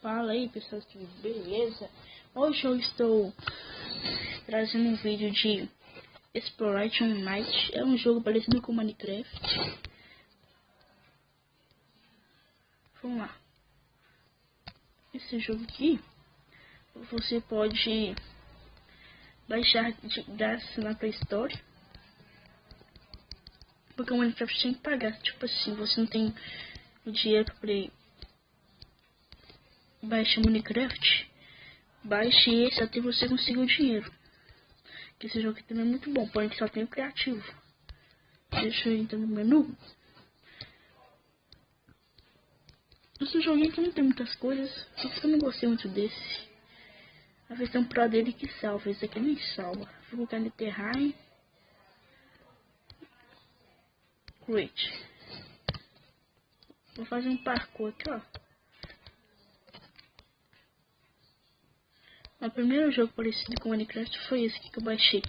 Fala aí pessoal, que beleza? Hoje eu estou trazendo um vídeo de Exploration Night. É um jogo parecido com Minecraft. Vamos lá. Esse jogo aqui você pode baixar de graça na Play Store, porque o Minecraft tem que pagar. Tipo assim, você não tem dinheiro para baixar Minecraft, baixe esse até você conseguir o dinheiro. Que esse jogo aqui também é muito bom, porém só tem o criativo. Deixa eu entrar no menu. Esse joguinho aqui não tem muitas coisas, por isso que eu não gostei muito desse. A versão Pro dele que salva, esse aqui nem salva. Vou colocar no Terrain. Create. Vou fazer um parkour aqui, ó. O primeiro jogo parecido com Minecraft foi esse aqui que eu baixei.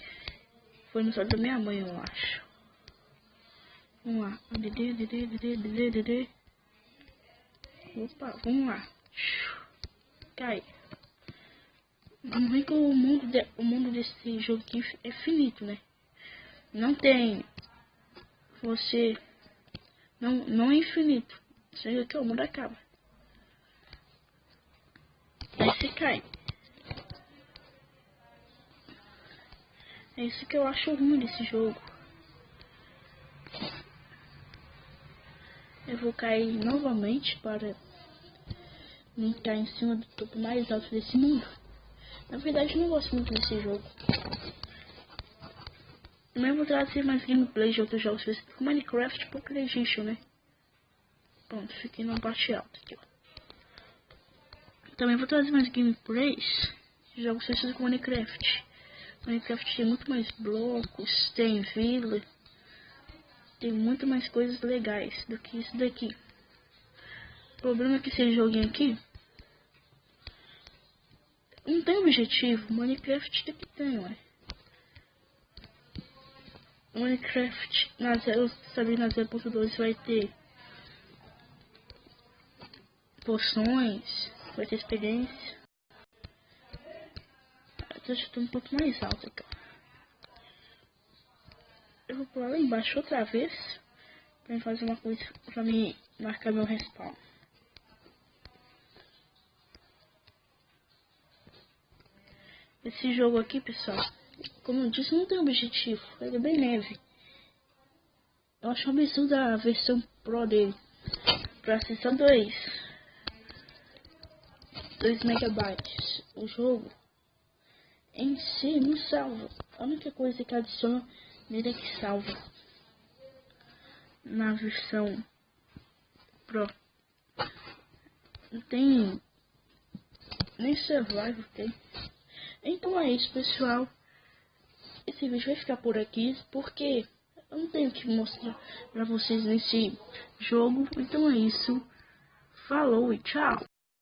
Foi no celular da minha mãe, eu acho. Vamos lá. Opa, vamos lá. Cai. Vamos ver que o mundo desse jogo aqui é finito, né? Não tem. Você. Não é infinito. Chega que o mundo acaba. Aí você cai. É isso que eu acho ruim desse jogo. Eu vou cair novamente para não cair em cima do topo mais alto desse mundo. Na verdade, eu não gosto muito desse jogo. Também vou trazer mais gameplay de outros jogos com Minecraft por Creation, né? Pronto, fiquei na parte alta aqui, ó. Também vou trazer mais gameplays de jogos parecidos com Minecraft. Minecraft tem muito mais blocos, tem vila, tem muito mais coisas legais do que isso daqui. O problema é que esse joguinho aqui não tem objetivo. Minecraft tem que ter, ué. Minecraft na 0.2 vai ter poções, vai ter experiência. Eu estou um pouco mais alto aqui. Eu vou pular lá embaixo outra vez para fazer uma coisa, para me marcar meu respawn. Esse jogo aqui, pessoal, como eu disse, não tem objetivo. Ele é bem leve. Eu acho absurdo a versão Pro dele. Para acessar 2 megabytes. O jogo em si não salva. A única coisa que adiciona nele é que salva. Na versão Pro não tem nem survival tem. Então é isso, pessoal. Esse vídeo vai ficar por aqui porque eu não tenho que mostrar pra vocês nesse jogo. Então é isso. Falou e tchau.